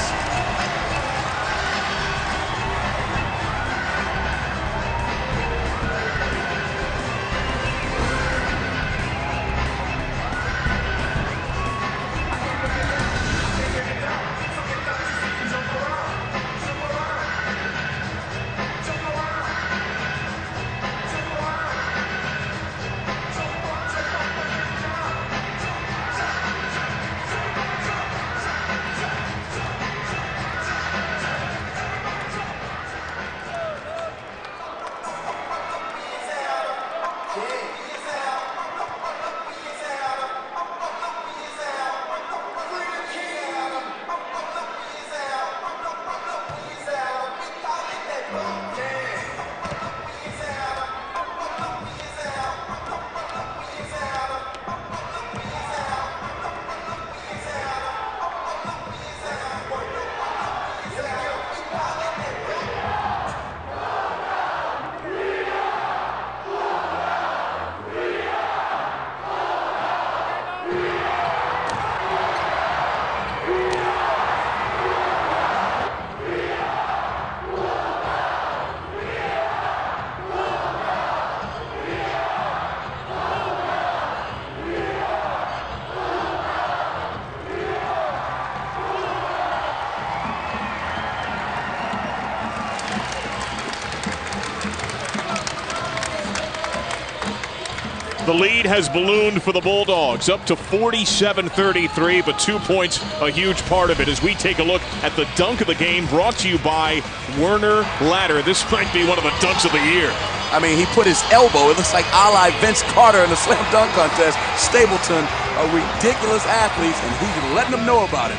The lead has ballooned for the Bulldogs up to 47-33, but 2 points a huge part of it as we take a look at the dunk of the game brought to you by Werner Ladder. This might be one of the dunks of the year. I mean, he put his elbow, it looks like a la Vince Carter in the slam dunk contest. Stapleton, a ridiculous athlete, and he's letting them know about it.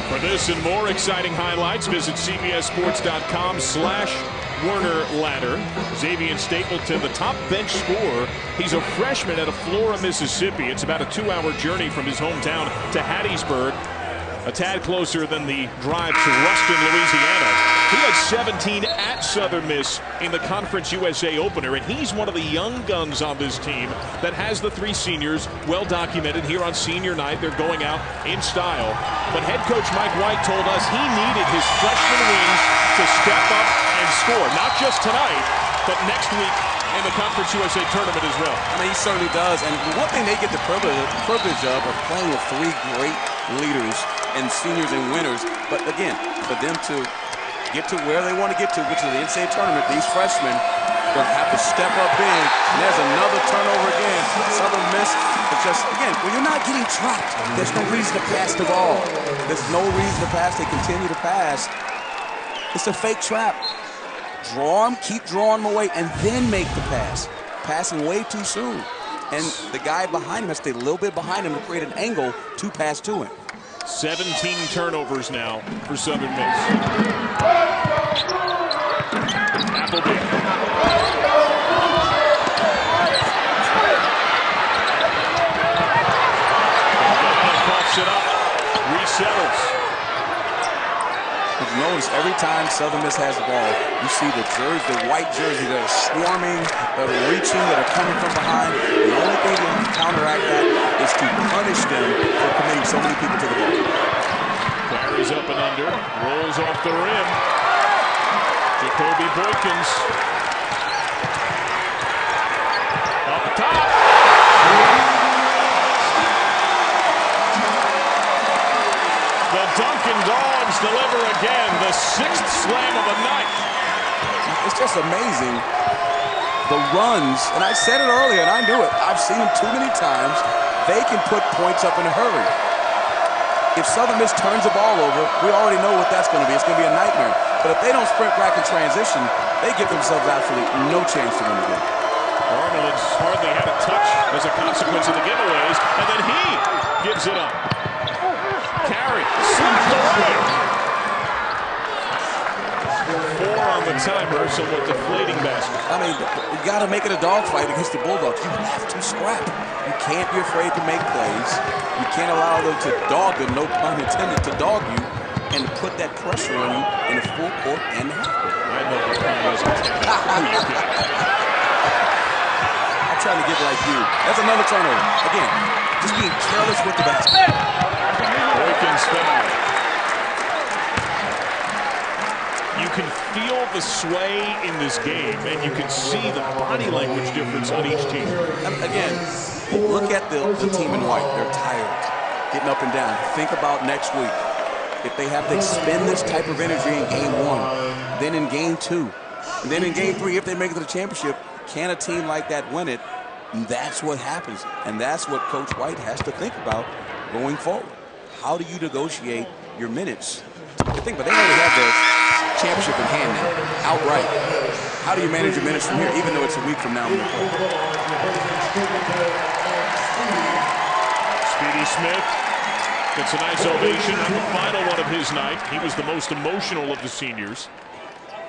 For this and more exciting highlights, visit cbssports.com/Werner Ladder. Xavier Stapleton, the top bench scorer. He's a freshman out of Flora, Mississippi. It's about a 2-hour journey from his hometown to Hattiesburg. A tad closer than the drive to Ruston, Louisiana. He had 17 at Southern Miss in the Conference USA opener, and he's one of the young guns on this team that has the 3 seniors well documented here on senior night. They're going out in style. But head coach Mike White told us he needed his freshman wings to step up and score, not just tonight, but next week in the Conference USA tournament as well. I mean, he certainly does. And one thing they get the privilege of playing with 3 great leaders and seniors and winners. But again, for them to get to where they want to get to, which is the NCAA tournament, these freshmen going to have to step up big. And there's another turnover again. Southern Miss, but just, again, when you're not getting trapped, there's no reason to pass the ball. There's no reason to pass. They continue to pass. It's a fake trap. Draw them, keep drawing them away, and then make the pass. Passing way too soon. And the guy behind him has to stay a little bit behind him to create an angle to pass to him. 17 turnovers now for Southern Miss. Appleby. Coughs it up, resettles. If you notice, every time Southern Miss has the ball, you see the white jersey that are swarming, that are reaching, that are coming from behind. The only thing to counteract that is to punish them for committing so many people to the ball. Carries up and under, rolls off the rim. Jacoby Boykins. Up top. The Duncan Dogs deliver again, the 6th slam of the night. It's just amazing, the runs, and I said it earlier, and I knew it. I've seen them too many times. They can put points up in a hurry. If Southern Miss turns the ball over, we already know what that's going to be. It's going to be a nightmare. But if they don't sprint back in transition, they give themselves absolutely no chance to win the game. Arnold's hardly had a touch as a consequence of the giveaways, and then he gives it up. Carry, slapped away. 4 on the timer, somewhat deflating basket. I mean, you got to make it a dogfight against the Bulldogs. You have to scrap. You can't be afraid to make plays. You can't allow them to dog them, no pun intended, to dog you and to put that pressure on you in the full court and the half court. I know the pun was intended. I'm trying to get like you. That's another turnover. Again, just being careless with the basket. Boykins foul. You can feel the sway in this game, and you can see the body language difference on each team. Again, look at the team in white. They're tired, getting up and down. Think about next week. If they have to expend this type of energy in game 1, then in game 2, and then in game 3, if they make it to the championship, can a team like that win it? And that's what happens. And that's what Coach White has to think about going forward. How do you negotiate your minutes? But they already have the championship in hand now, outright. How do you manage your minutes from here, even though it's a week from now? Speedy Smith gets a nice ovation on the final one of his night. He was the most emotional of the seniors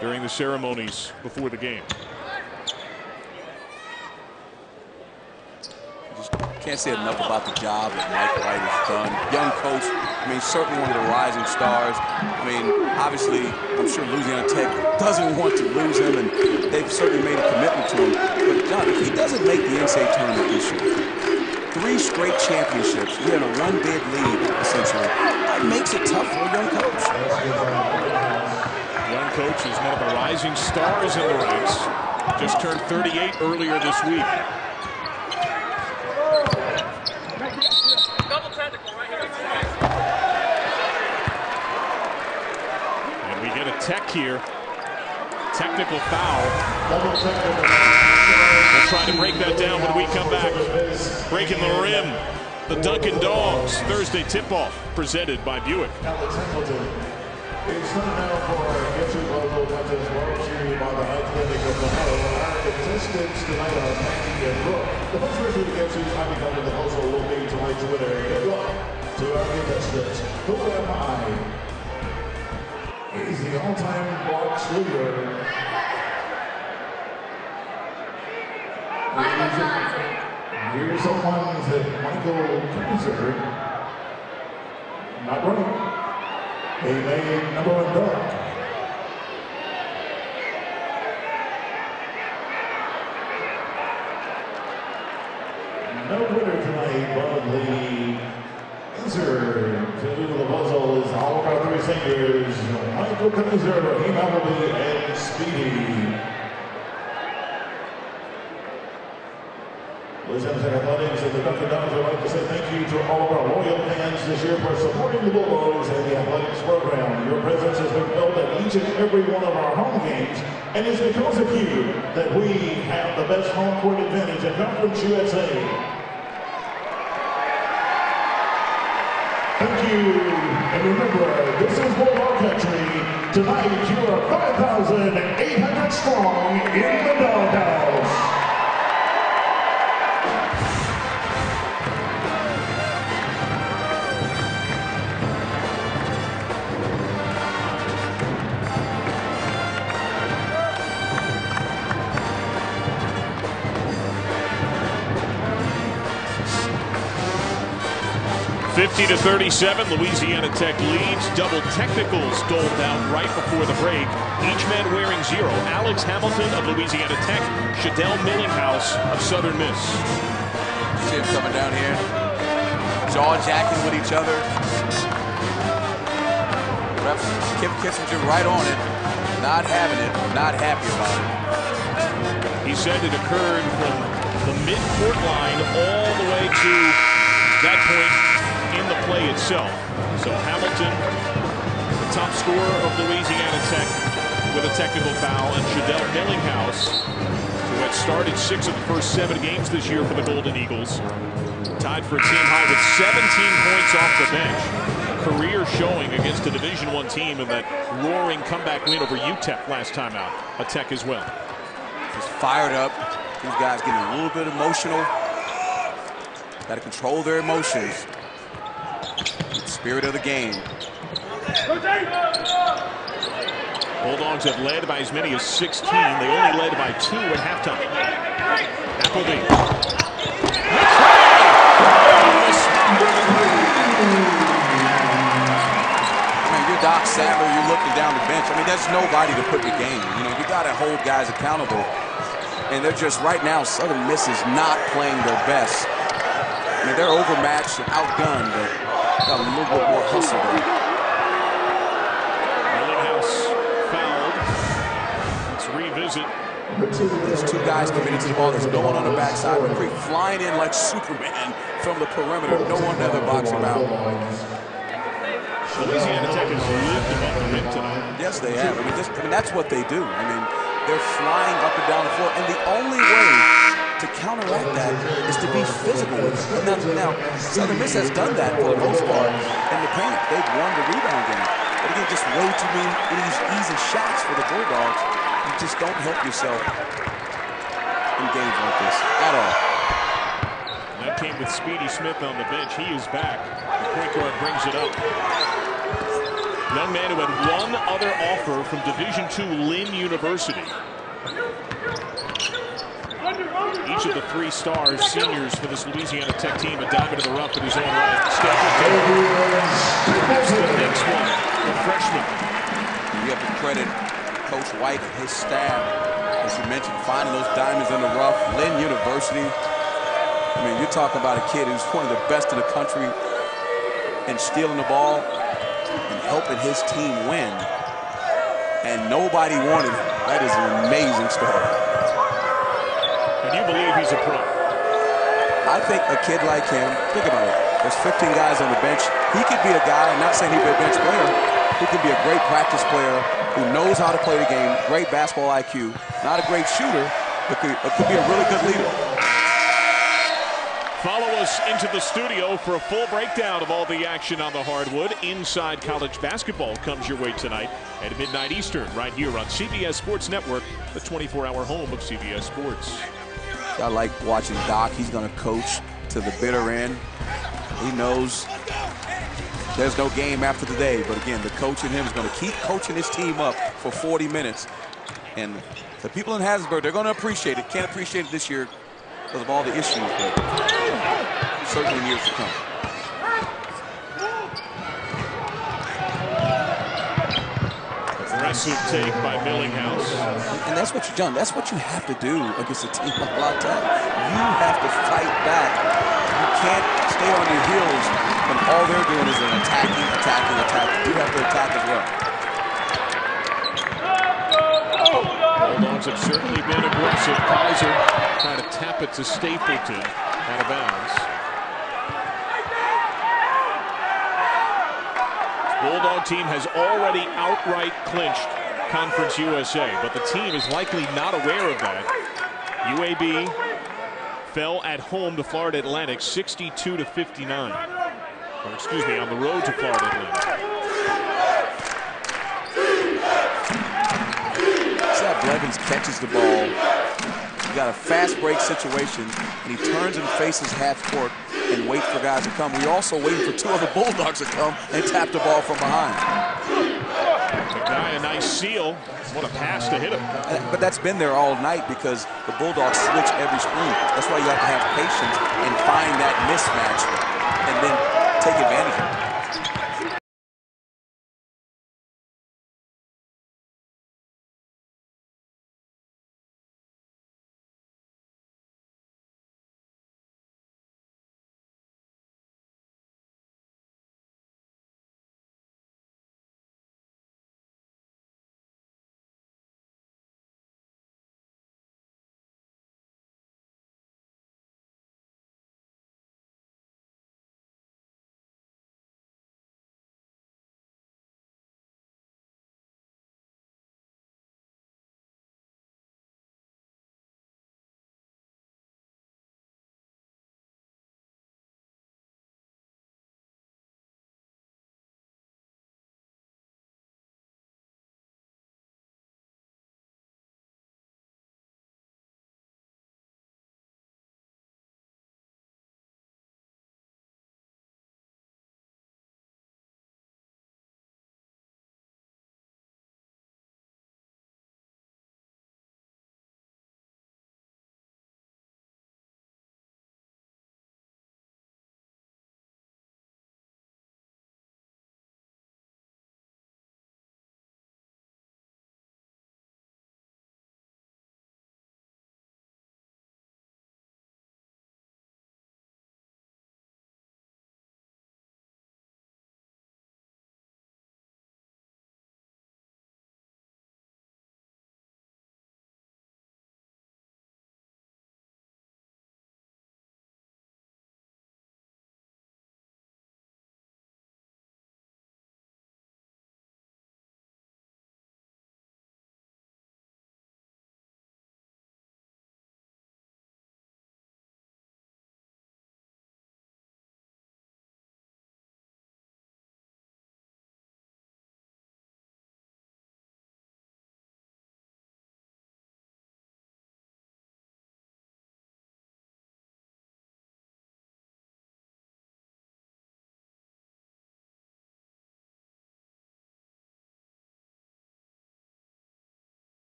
during the ceremonies before the game. Can't say enough about the job that Mike White has done. Young coach, I mean, certainly one of the rising stars. I mean, obviously, I'm sure Louisiana Tech doesn't want to lose him, and they've certainly made a commitment to him. But, John, if he doesn't make the NCAA tournament this year, 3 straight championships, you're in a 1-bid lead, essentially. That makes it tough for a young coach. Young coach is one of the rising stars in the ranks. Just turned 38 earlier this week. And we get a Tech here Technical foul. We'll try to break that down when we come back. Breaking the rim. The Dunkin' Dogs Thursday tip-off presented by Buick. It's time now for our Gibson Local Contest World Series by the High Clinic of the Hollow. Our contestants tonight are Maggie and Brooke. The first person to get series might be coming to the puzzle will be tonight's winner. Good luck to our contestants. Who am I? He's the all-time box leader. Here's someone that Michale Kyser. Not right. He made number 1 dunk. No winner tonight, but the answer to the puzzle is all of our 3 singers, Michale Kyser, Raheem Appleby, and Speedy. Ladies and athletics and the Dunkin' Dogs would like to say thank you to all of our loyal fans this year for supporting the Bulldogs and the athletics program. Your presence has been felt at each and every one of our home games, and it's because of you that we have the best home court advantage in Conference USA. Thank you, and remember, this is Bulldog Country. Tonight, you are 5,800 strong in the doghouse. 50-37, Louisiana Tech leads. Double technicals doled out right before the break. Each man wearing 0. Alex Hamilton of Louisiana Tech, Shadell Millinghouse of Southern Miss. See him coming down here, jaw-jacking with each other. Ref Kim Kissinger right on it, not having it, not happy about it. He said it occurred from the mid-court line all the way to that point in the play itself. So Hamilton, the top scorer of Louisiana Tech, with a technical foul, and Shadell Millinghouse, who had started 6 of the first 7 games this year for the Golden Eagles, tied for a team high with 17 points off the bench. Career showing against a Division I team in that roaring comeback win over UTEP last time out. A Tech as well. Just fired up. These guys getting a little bit emotional. Got to control their emotions. Spirit of the game. Bulldogs have led by as many as 16. They only led by 2 at halftime. Appleby. I mean, you're Doc Sadler, you're looking down the bench. I mean, there's nobody to put the game. You know, you got to hold guys accountable. And they're just, right now, Southern Miss is not playing their best. I mean, they're overmatched and outgunned, but got a little bit more hustle there. Millinghouse fouled. Let's revisit. There's 2 guys committing to the ball. There's no one on the backside. Referee flying in like Superman from the perimeter. No one ever boxing out. Louisiana Tech has lived above the rim tonight. Yes, they have. I mean, that's what they do. I mean, they're flying up and down the floor, and the only way to counteract that is to be physical. And now, Southern Miss has done that for the most part in the paint. They've won the rebound game. But again, just way too many easy shots for the Bulldogs. You just don't help yourself in games like this at all. That came with Speedy Smith on the bench. He is back. The point guard brings it up. Young man who had one other offer from Division II Lynn University. Each of the 3 stars, seniors for this Louisiana Tech team, a diamond in the rough in his own right. The next one, the freshman. You have to credit Coach White and his staff, as you mentioned, finding those diamonds in the rough. Lynn University. I mean, you're talking about a kid who's one of the best in the country in stealing the ball and helping his team win. And nobody wanted him. That is an amazing story. And you believe he's a pro? I think a kid like him, think about it. There's 15 guys on the bench. He could be a guy, I'm not saying he'd be a bench player, who can be a great practice player, who knows how to play the game, great basketball IQ, not a great shooter, but could be a really good leader. Follow us into the studio for a full breakdown of all the action on the hardwood. Inside College Basketball comes your way tonight at midnight Eastern, right here on CBS Sports Network, the 24-hour home of CBS Sports. I like watching Doc. He's going to coach to the bitter end. He knows there's no game after today, but again, the coach in him is going to keep coaching his team up for 40 minutes. And the people in Hattiesburg, they're going to appreciate it. Can't appreciate it this year because of all the issues, but certainly in years to come. Aggressive take by Millinghouse. And that's what you've done. That's what you have to do against a team like La Tech. You have to fight back. You can't stay on your heels when all they're doing is attacking. You have to attack as well. Bulldogs have certainly been aggressive. Kyser trying to tap it to Stapleton, out of bounds. Bulldog team has already outright clinched Conference USA, but the team is likely not aware of that. UAB fell at home to Florida Atlantic 62-59. Or excuse me, on the road to Florida Atlantic. Zach Blevins catches the ball. You got a fast break situation, and he turns and faces half court and waits for guys to come. We're also waiting for two other Bulldogs to come and tap the ball from behind. The guy, a nice seal. What a pass to hit him. But that's been there all night because the Bulldogs switch every screen. That's why you have to have patience and find that mismatch and then take advantage of it.